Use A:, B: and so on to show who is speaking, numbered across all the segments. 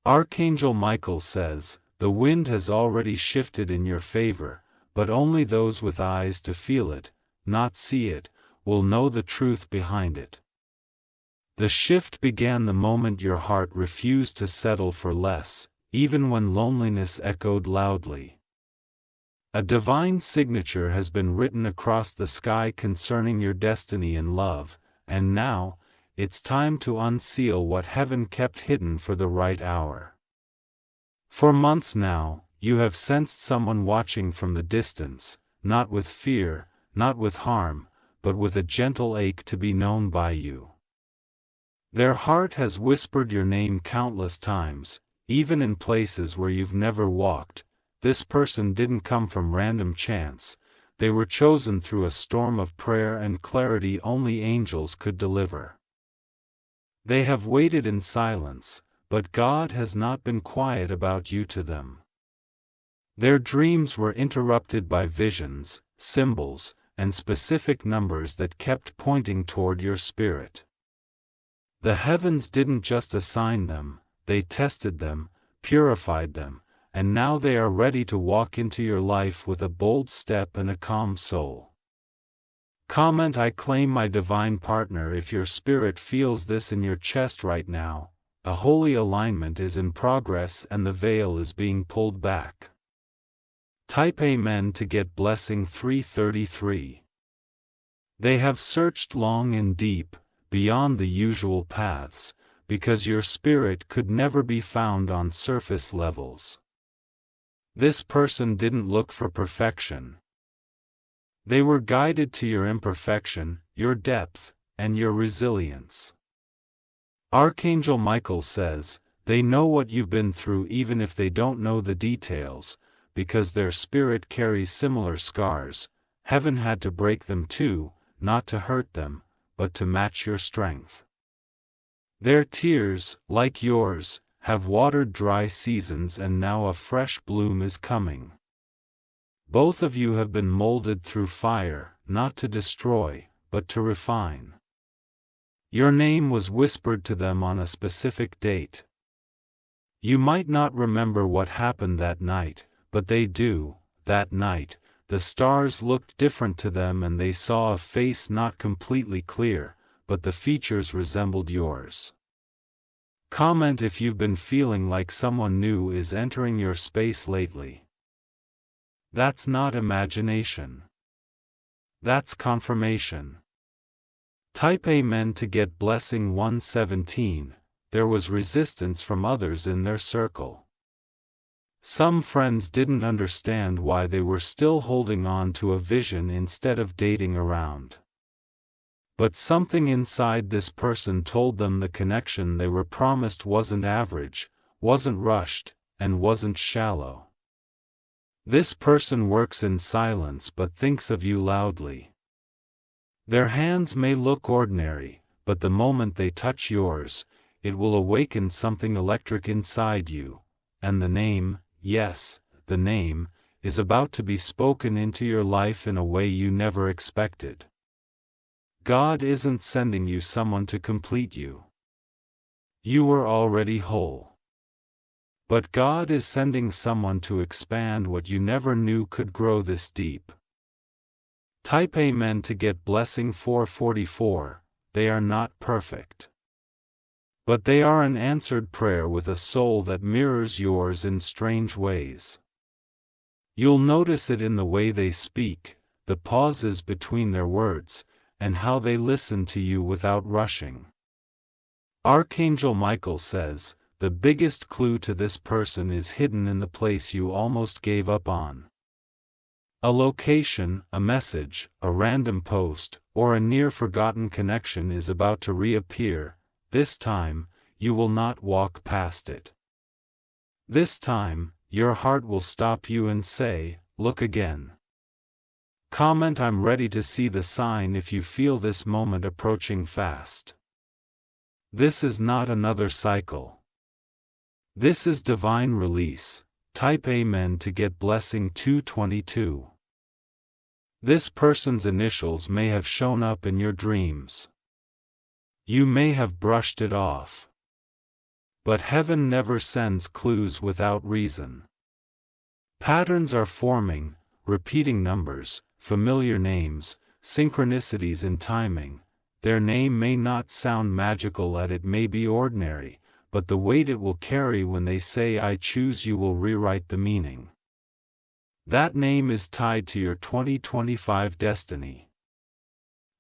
A: Archangel Michael says, the wind has already shifted in your favor, but only those with eyes to feel it, not see it, will know the truth behind it. The shift began the moment your heart refused to settle for less, even when loneliness echoed loudly. A divine signature has been written across the sky concerning your destiny in love, and now, it's time to unseal what heaven kept hidden for the right hour. For months now, you have sensed someone watching from the distance, not with fear, not with harm, but with a gentle ache to be known by you. Their heart has whispered your name countless times, even in places where you've never walked. This person didn't come from random chance, they were chosen through a storm of prayer and clarity only angels could deliver. They have waited in silence, but God has not been quiet about you to them. Their dreams were interrupted by visions, symbols, and specific numbers that kept pointing toward your spirit. The heavens didn't just assign them, they tested them, purified them, and now they are ready to walk into your life with a bold step and a calm soul. Comment I claim my divine partner if your spirit feels this in your chest right now. A holy alignment is in progress and the veil is being pulled back. Type Amen to get blessing 333. They have searched long and deep, beyond the usual paths, because your spirit could never be found on surface levels. This person didn't look for perfection. They were guided to your imperfection, your depth, and your resilience. Archangel Michael says, they know what you've been through even if they don't know the details, because their spirit carries similar scars. Heaven had to break them too, not to hurt them, but to match your strength. Their tears, like yours, have watered dry seasons and now a fresh bloom is coming. Both of you have been molded through fire, not to destroy, but to refine. Your name was whispered to them on a specific date. You might not remember what happened that night, but they do. That night, the stars looked different to them and they saw a face not completely clear, but the features resembled yours. Comment if you've been feeling like someone new is entering your space lately. That's not imagination. That's confirmation. Type Amen to get blessing 117. There was resistance from others in their circle. Some friends didn't understand why they were still holding on to a vision instead of dating around. But something inside this person told them the connection they were promised wasn't average, wasn't rushed, and wasn't shallow. This person works in silence but thinks of you loudly. Their hands may look ordinary, but the moment they touch yours, it will awaken something electric inside you, and the name, yes, the name, is about to be spoken into your life in a way you never expected. God isn't sending you someone to complete you. You were already whole. But God is sending someone to expand what you never knew could grow this deep. Type Amen to get blessing 444. They are not perfect. But they are an answered prayer with a soul that mirrors yours in strange ways. You'll notice it in the way they speak, the pauses between their words, and how they listen to you without rushing. Archangel Michael says, the biggest clue to this person is hidden in the place you almost gave up on. A location, a message, a random post, or a near-forgotten connection is about to reappear. This time, you will not walk past it. This time, your heart will stop you and say, look again. Comment I'm ready to see the sign if you feel this moment approaching fast. This is not another cycle. This is divine release. Type Amen to get blessing 222. This person's initials may have shown up in your dreams. You may have brushed it off. But heaven never sends clues without reason. Patterns are forming, repeating numbers, familiar names, synchronicities in timing. Their name may not sound magical and it may be ordinary, but the weight it will carry when they say I choose you will rewrite the meaning. That name is tied to your 2025 destiny.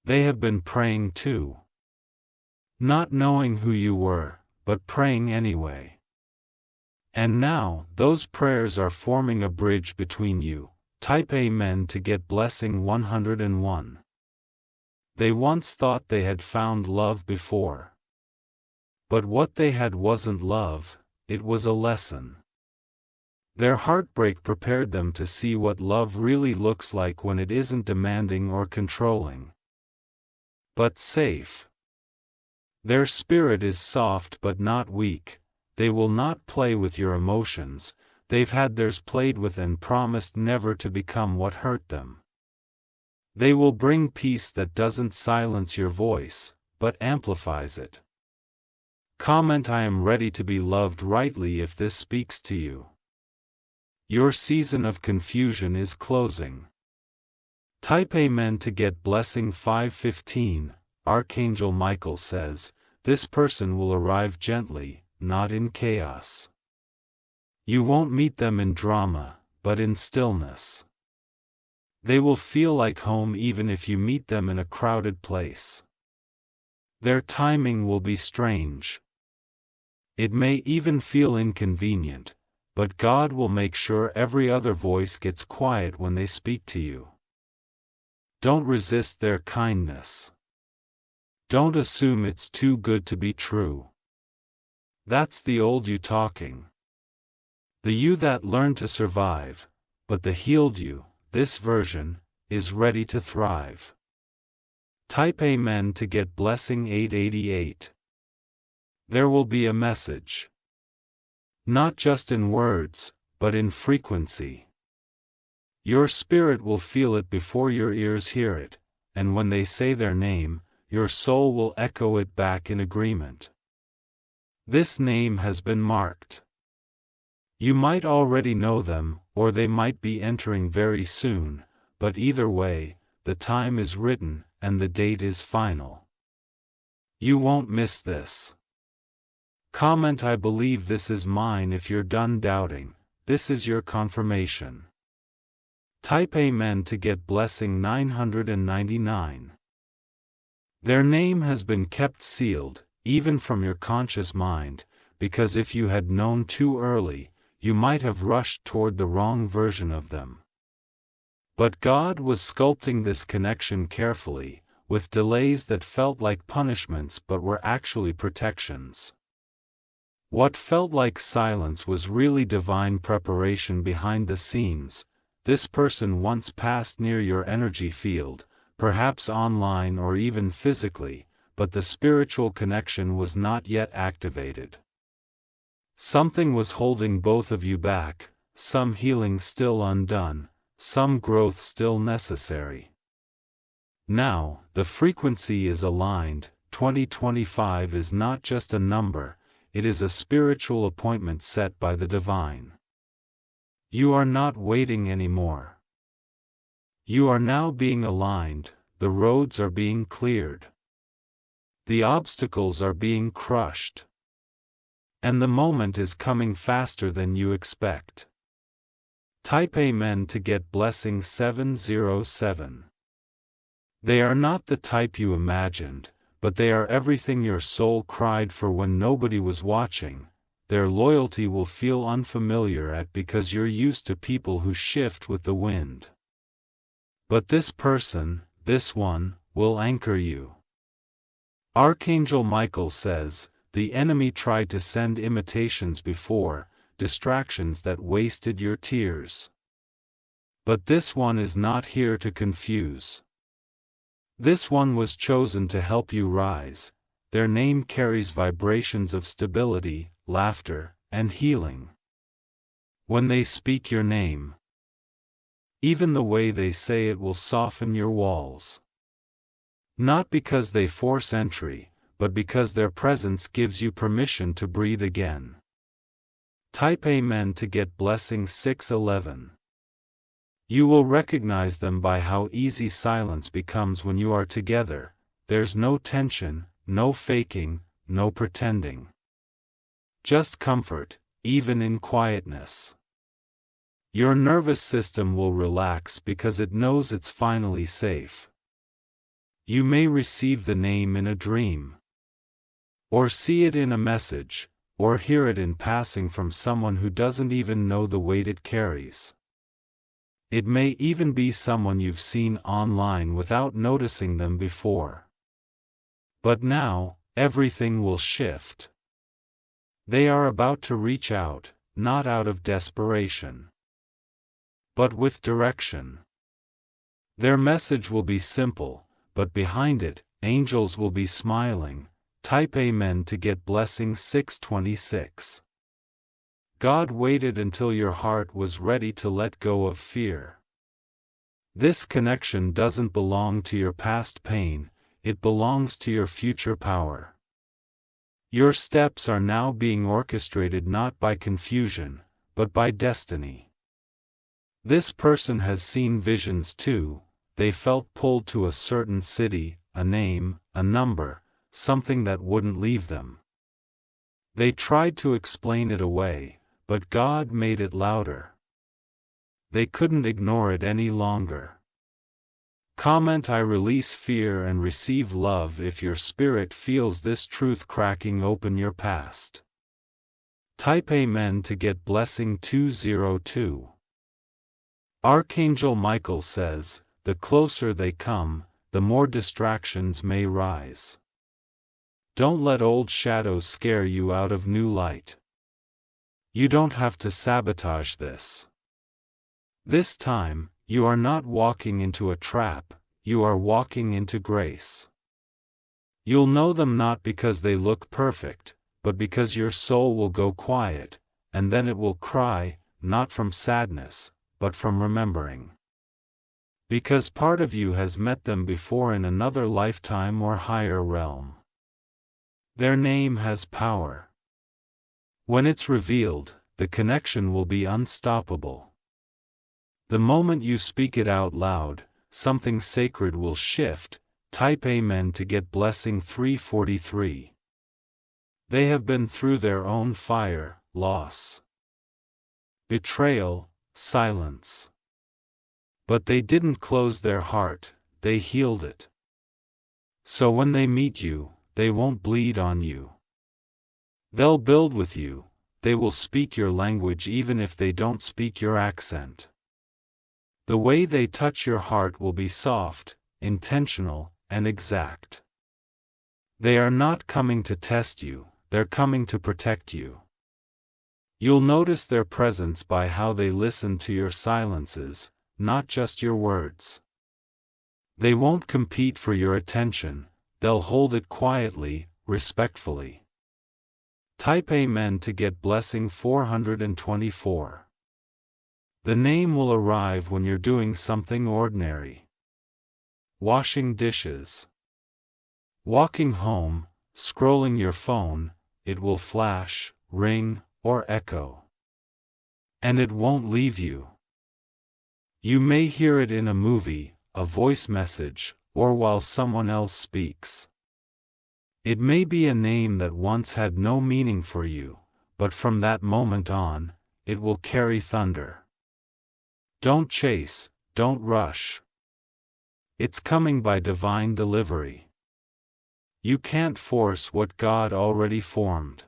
A: They have been praying too. Not knowing who you were, but praying anyway. And now, those prayers are forming a bridge between you. Type Amen to get blessing 101. They once thought they had found love before. But what they had wasn't love, it was a lesson. Their heartbreak prepared them to see what love really looks like when it isn't demanding or controlling, but safe. Their spirit is soft but not weak. They will not play with your emotions. They've had theirs played with and promised never to become what hurt them. They will bring peace that doesn't silence your voice, but amplifies it. Comment I am ready to be loved rightly if this speaks to you. Your season of confusion is closing. Type Amen to get blessing 515. Archangel Michael says, this person will arrive gently, not in chaos. You won't meet them in drama, but in stillness. They will feel like home even if you meet them in a crowded place. Their timing will be strange. It may even feel inconvenient, but God will make sure every other voice gets quiet when they speak to you. Don't resist their kindness. Don't assume it's too good to be true. That's the old you talking. The you that learned to survive, but the healed you, this version, is ready to thrive. Type Amen to get blessing 888. There will be a message. Not just in words, but in frequency. Your spirit will feel it before your ears hear it, and when they say their name, your soul will echo it back in agreement. This name has been marked. You might already know them, or they might be entering very soon, but either way, the time is written, and the date is final. You won't miss this. Comment I believe this is mine if you're done doubting. This is your confirmation. Type Amen to get blessing 999. Their name has been kept sealed, even from your conscious mind, because if you had known too early, you might have rushed toward the wrong version of them. But God was sculpting this connection carefully, with delays that felt like punishments but were actually protections. What felt like silence was really divine preparation behind the scenes. This person once passed near your energy field, perhaps online or even physically, but the spiritual connection was not yet activated. Something was holding both of you back, some healing still undone, some growth still necessary. Now, the frequency is aligned. 2025 is not just a number, it is a spiritual appointment set by the divine. You are not waiting anymore. You are now being aligned, the roads are being cleared. The obstacles are being crushed. And the moment is coming faster than you expect. Type Amen to get blessing 707. They are not the type you imagined, but they are everything your soul cried for when nobody was watching. Their loyalty will feel unfamiliar because you're used to people who shift with the wind. But this person, this one, will anchor you. Archangel Michael says, the enemy tried to send imitations before, distractions that wasted your tears. But this one is not here to confuse. This one was chosen to help you rise. Their name carries vibrations of stability, laughter, and healing. When they speak your name, even the way they say it will soften your walls. Not because they force entry, but because their presence gives you permission to breathe again. Type Amen to get blessing 611. You will recognize them by how easy silence becomes when you are together. There's no tension, no faking, no pretending. Just comfort, even in quietness. Your nervous system will relax because it knows it's finally safe. You may receive the name in a dream, or see it in a message, or hear it in passing from someone who doesn't even know the weight it carries. It may even be someone you've seen online without noticing them before. But now, everything will shift. They are about to reach out, not out of desperation, but with direction. Their message will be simple, but behind it, angels will be smiling. Type Amen to get blessing 626. God waited until your heart was ready to let go of fear. This connection doesn't belong to your past pain, it belongs to your future power. Your steps are now being orchestrated not by confusion, but by destiny. This person has seen visions too. They felt pulled to a certain city, a name, a number, something that wouldn't leave them. They tried to explain it away, but God made it louder. They couldn't ignore it any longer. Comment I release fear and receive love if your spirit feels this truth cracking open your past. Type Amen to get blessing 202. Archangel Michael says, the closer they come, the more distractions may rise. Don't let old shadows scare you out of new light. You don't have to sabotage this. This time, you are not walking into a trap, you are walking into grace. You'll know them not because they look perfect, but because your soul will go quiet, and then it will cry, not from sadness, but from remembering. Because part of you has met them before in another lifetime or higher realm. Their name has power. When it's revealed, the connection will be unstoppable. The moment you speak it out loud, something sacred will shift. Type Amen to get blessing 343. They have been through their own fire, loss, betrayal, silence. But they didn't close their heart, they healed it. So when they meet you, they won't bleed on you. They'll build with you, they will speak your language even if they don't speak your accent. The way they touch your heart will be soft, intentional, and exact. They are not coming to test you, they're coming to protect you. You'll notice their presence by how they listen to your silences, not just your words. They won't compete for your attention, they'll hold it quietly, respectfully. Type Amen to get blessing 424. The name will arrive when you're doing something ordinary. Washing dishes. Walking home, scrolling your phone, it will flash, ring, or echo. And it won't leave you. You may hear it in a movie, a voice message, or while someone else speaks. It may be a name that once had no meaning for you, but from that moment on, it will carry thunder. Don't chase, don't rush. It's coming by divine delivery. You can't force what God already formed.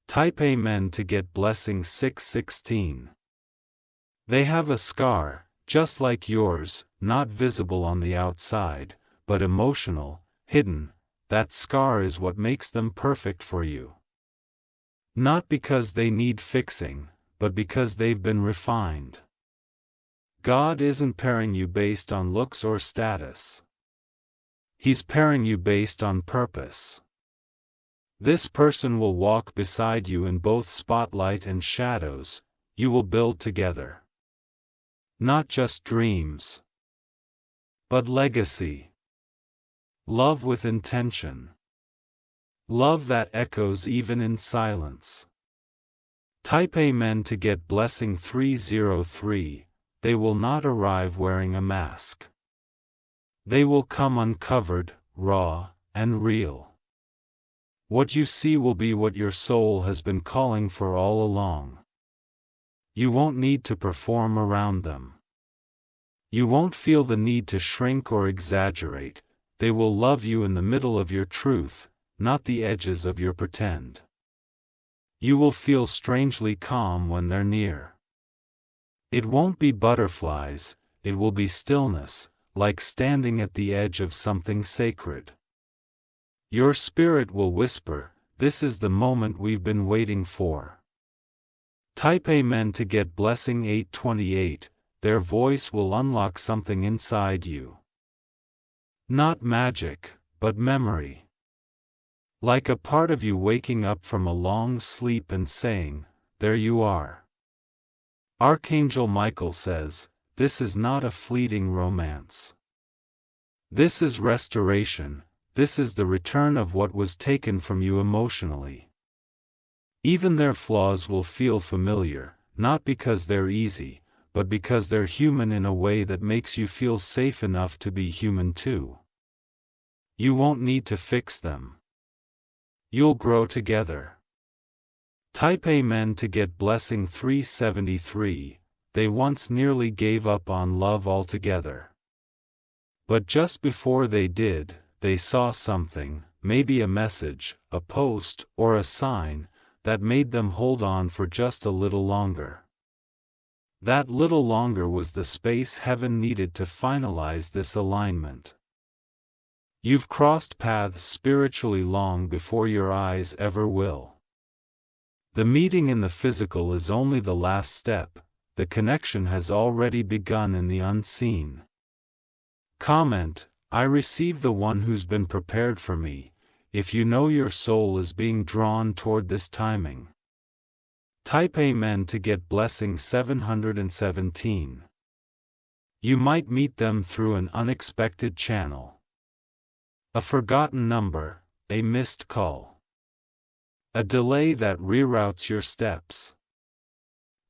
A: Type Amen to get blessing 616. They have a scar, just like yours, not visible on the outside, but emotional, hidden. That scar is what makes them perfect for you. Not because they need fixing, but because they've been refined. God isn't pairing you based on looks or status. He's pairing you based on purpose. This person will walk beside you in both spotlight and shadows. You will build together. Not just dreams, but legacy. Love with intention. Love that echoes even in silence. Type Amen to get blessing 303. They will not arrive wearing a mask. They will come uncovered, raw, and real. What you see will be what your soul has been calling for all along. You won't need to perform around them. You won't feel the need to shrink or exaggerate. They will love you in the middle of your truth, not the edges of your pretend. You will feel strangely calm when they're near. It won't be butterflies, it will be stillness, like standing at the edge of something sacred. Your spirit will whisper, "This is the moment we've been waiting for." Type Amen to get blessing 828. Their voice will unlock something inside you. Not magic, but memory. Like a part of you waking up from a long sleep and saying, "There you are." Archangel Michael says, this is not a fleeting romance. This is restoration, this is the return of what was taken from you emotionally. Even their flaws will feel familiar, not because they're easy, but because they're human in a way that makes you feel safe enough to be human too. You won't need to fix them. You'll grow together. Type Amen to get blessing 373. They once nearly gave up on love altogether. But just before they did, they saw something, maybe a message, a post, or a sign, that made them hold on for just a little longer. That little longer was the space heaven needed to finalize this alignment. You've crossed paths spiritually long before your eyes ever will. The meeting in the physical is only the last step, the connection has already begun in the unseen. Comment, I receive the one who's been prepared for me, if you know your soul is being drawn toward this timing. Type Amen to get blessing 717. You might meet them through an unexpected channel. A forgotten number, a missed call. A delay that reroutes your steps.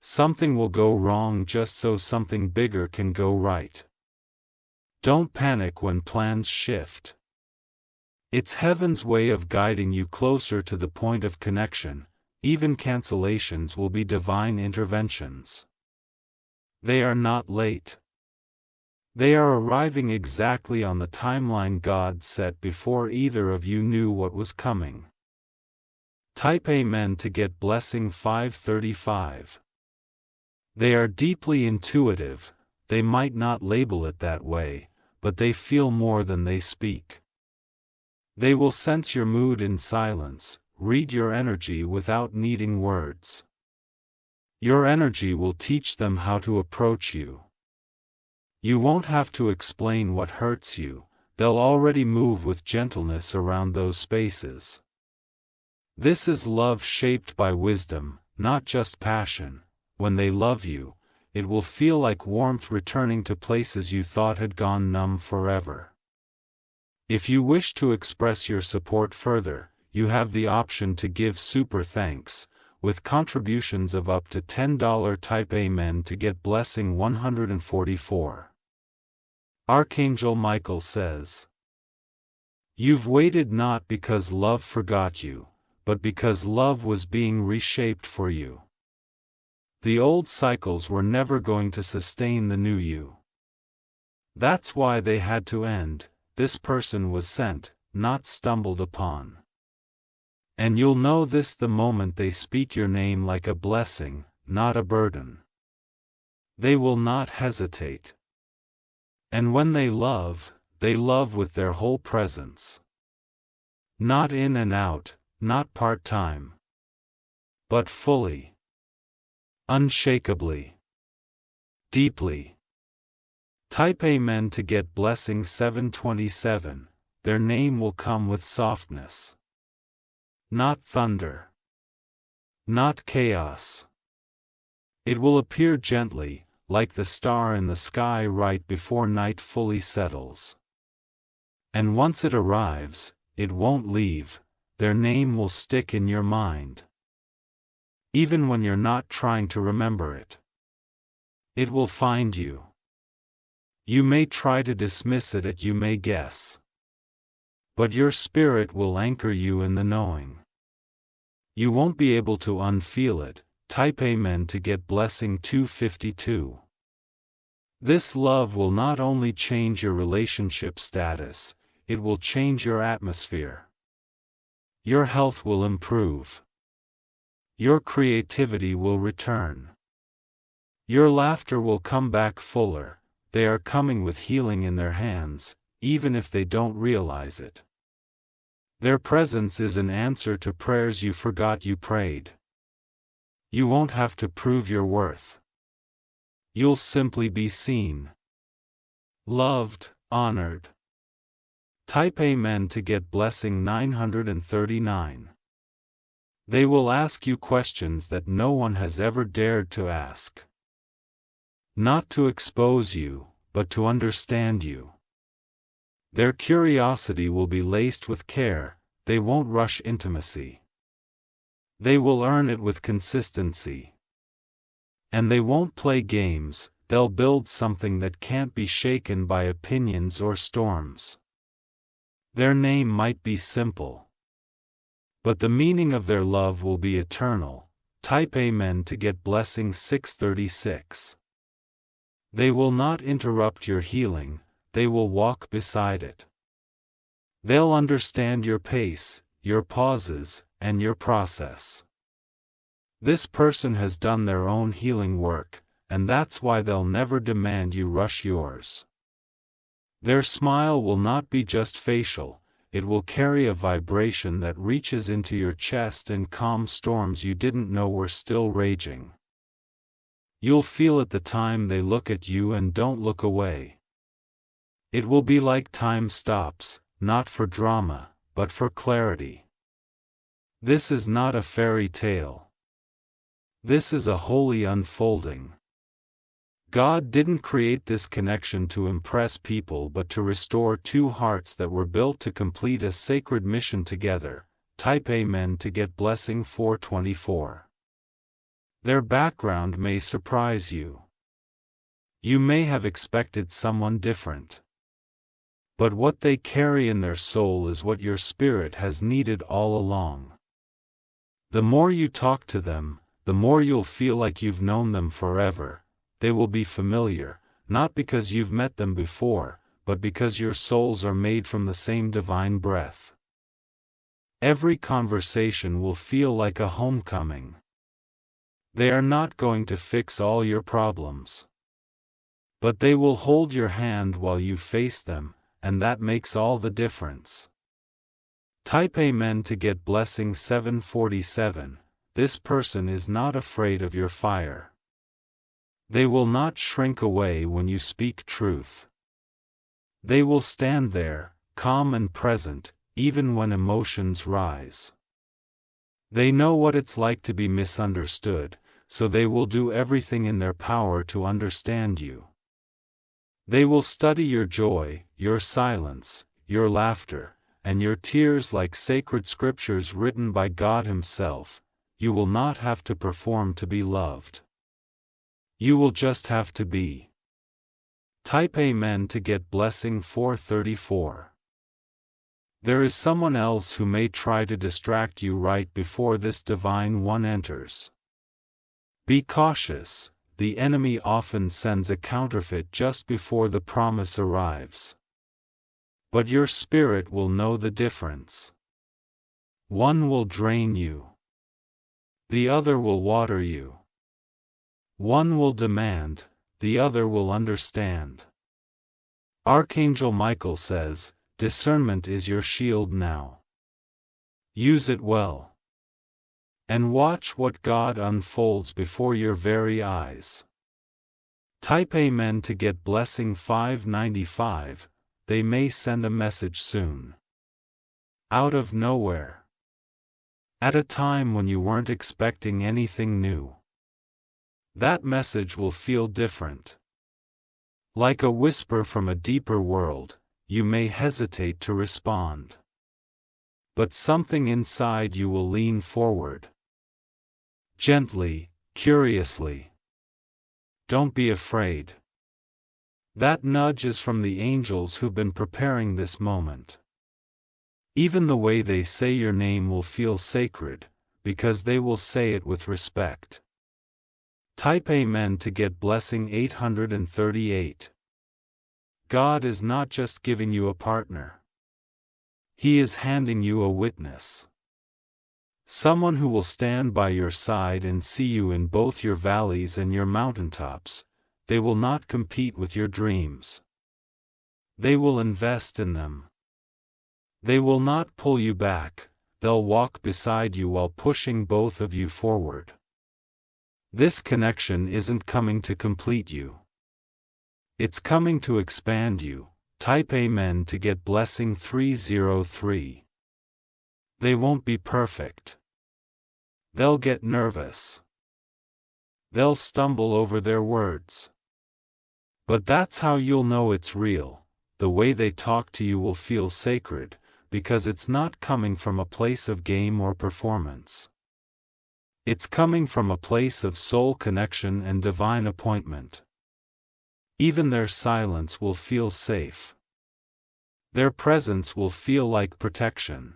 A: Something will go wrong just so something bigger can go right. Don't panic when plans shift. It's heaven's way of guiding you closer to the point of connection. Even cancellations will be divine interventions. They are not late. They are arriving exactly on the timeline God set before either of you knew what was coming. Type Amen to get blessing 535. They are deeply intuitive, they might not label it that way, but they feel more than they speak. They will sense your mood in silence, read your energy without needing words. Your energy will teach them how to approach you. You won't have to explain what hurts you, they'll already move with gentleness around those spaces. This is love shaped by wisdom, not just passion. When they love you, it will feel like warmth returning to places you thought had gone numb forever. If you wish to express your support further, you have the option to give super thanks, with contributions of up to $10. Type Amen to get blessing 144. Archangel Michael says, you've waited not because love forgot you, but because love was being reshaped for you. The old cycles were never going to sustain the new you. That's why they had to end. This person was sent, not stumbled upon. And you'll know this the moment they speak your name like a blessing, not a burden. They will not hesitate. And when they love with their whole presence. Not in and out, not part-time. But fully. Unshakably. Deeply. Type Amen to get blessing 727. Their name will come with softness. Not thunder. Not chaos. It will appear gently, like the star in the sky right before night fully settles. And once it arrives, it won't leave. their name will stick in your mind. Even when you're not trying to remember it. It will find you. You may try to dismiss it, and you may guess. But your spirit will anchor you in the knowing. You won't be able to unfeel it. Type Amen to get blessing 252. This love will not only change your relationship status, it will change your atmosphere. Your health will improve. Your creativity will return. Your laughter will come back fuller. They are coming with healing in their hands, even if they don't realize it. Their presence is an answer to prayers you forgot you prayed. You won't have to prove your worth. You'll simply be seen, loved, honored. Type Amen to get blessing 939. They will ask you questions that no one has ever dared to ask. Not to expose you, but to understand you. Their curiosity will be laced with care, they won't rush intimacy. They will earn it with consistency. And they won't play games, they'll build something that can't be shaken by opinions or storms. Their name might be simple, but the meaning of their love will be eternal. Type Amen to get blessing 636. They will not interrupt your healing, they will walk beside it. They'll understand your pace, your pauses, and your process. This person has done their own healing work, and that's why they'll never demand you rush yours. Their smile will not be just facial, it will carry a vibration that reaches into your chest and calms storms you didn't know were still raging. You'll feel it the time they look at you and don't look away. It will be like time stops, not for drama, but for clarity. This is not a fairy tale. This is a holy unfolding. God didn't create this connection to impress people but to restore two hearts that were built to complete a sacred mission together. Type Amen to get blessing 424. Their background may surprise you. You may have expected someone different. But what they carry in their soul is what your spirit has needed all along. The more you talk to them, the more you'll feel like you've known them forever. They will be familiar, not because you've met them before, but because your souls are made from the same divine breath. Every conversation will feel like a homecoming. They are not going to fix all your problems. But they will hold your hand while you face them, and that makes all the difference. Type Amen to get blessing 747. This person is not afraid of your fire. They will not shrink away when you speak truth. They will stand there, calm and present, even when emotions rise. They know what it's like to be misunderstood, so they will do everything in their power to understand you. They will study your joy, your silence, your laughter, and your tears like sacred scriptures written by God Himself. You will not have to perform to be loved. You will just have to be. Type Amen to get blessing 434. There is someone else who may try to distract you right before this divine one enters. Be cautious, the enemy often sends a counterfeit just before the promise arrives. But your spirit will know the difference. One will drain you. The other will water you. One will demand, the other will understand. Archangel Michael says, discernment is your shield now. Use it well. And watch what God unfolds before your very eyes. Type Amen to get blessing 595. They may send a message soon. Out of nowhere. At a time when you weren't expecting anything new. That message will feel different. Like a whisper from a deeper world, you may hesitate to respond. but something inside you will lean forward. Gently, curiously. Don't be afraid. That nudge is from the angels who've been preparing this moment. Even the way they say your name will feel sacred, because they will say it with respect. Type Amen to get blessing 838. God is not just giving you a partner. He is handing you a witness. Someone who will stand by your side and see you in both your valleys and your mountaintops. They will not compete with your dreams. They will invest in them. They will not pull you back, they'll walk beside you while pushing both of you forward. This connection isn't coming to complete you. It's coming to expand you. Type Amen to get blessing 303. They won't be perfect. They'll get nervous. They'll stumble over their words. But that's how you'll know it's real. The way they talk to you will feel sacred, because it's not coming from a place of game or performance. It's coming from a place of soul connection and divine appointment. Even their silence will feel safe. Their presence will feel like protection.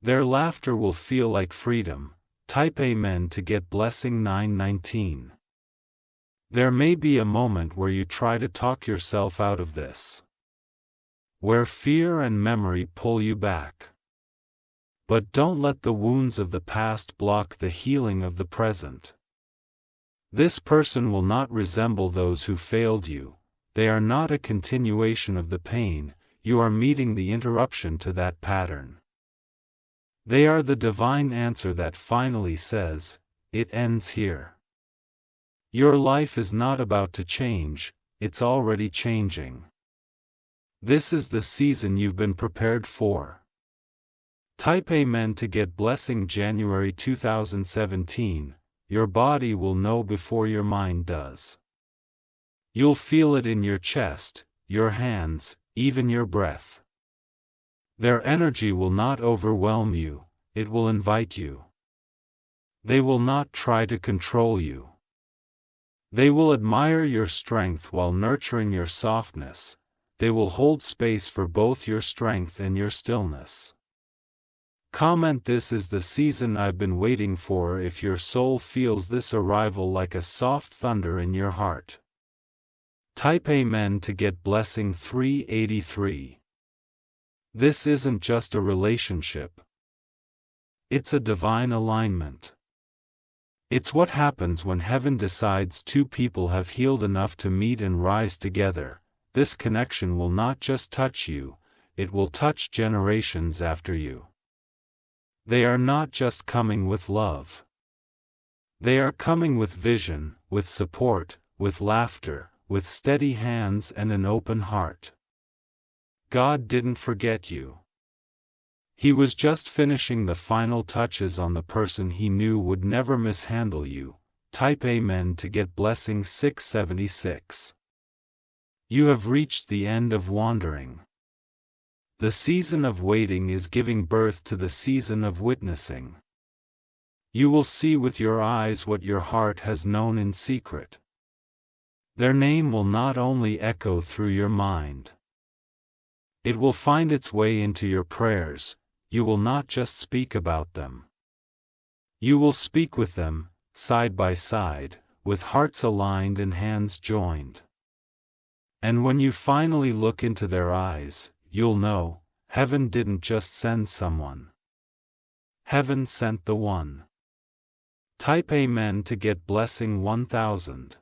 A: Their laughter will feel like freedom. Type Amen to get blessing 919. There may be a moment where you try to talk yourself out of this. Where fear and memory pull you back. But don't let the wounds of the past block the healing of the present. This person will not resemble those who failed you. They are not a continuation of the pain, you are meeting the interruption to that pattern. They are the divine answer that finally says, it ends here. Your life is not about to change, it's already changing. This is the season you've been prepared for. Type Amen to get blessing January 2017. Your body will know before your mind does. You'll feel it in your chest, your hands, even your breath. Their energy will not overwhelm you, it will invite you. They will not try to control you. They will admire your strength while nurturing your softness. They will hold space for both your strength and your stillness. Comment "This is the season I've been waiting for" if your soul feels this arrival like a soft thunder in your heart. Type Amen to get blessing 383. This isn't just a relationship. It's a divine alignment. It's what happens when heaven decides two people have healed enough to meet and rise together. This connection will not just touch you, it will touch generations after you. They are not just coming with love. They are coming with vision, with support, with laughter, with steady hands and an open heart. God didn't forget you. He was just finishing the final touches on the person he knew would never mishandle you. Type Amen to get blessing 676. You have reached the end of wandering. The season of waiting is giving birth to the season of witnessing. You will see with your eyes what your heart has known in secret. Their name will not only echo through your mind. It will find its way into your prayers. You will not just speak about them. You will speak with them, side by side, with hearts aligned and hands joined. And when you finally look into their eyes, you'll know, heaven didn't just send someone. Heaven sent the one. Type Amen to get blessing 1000.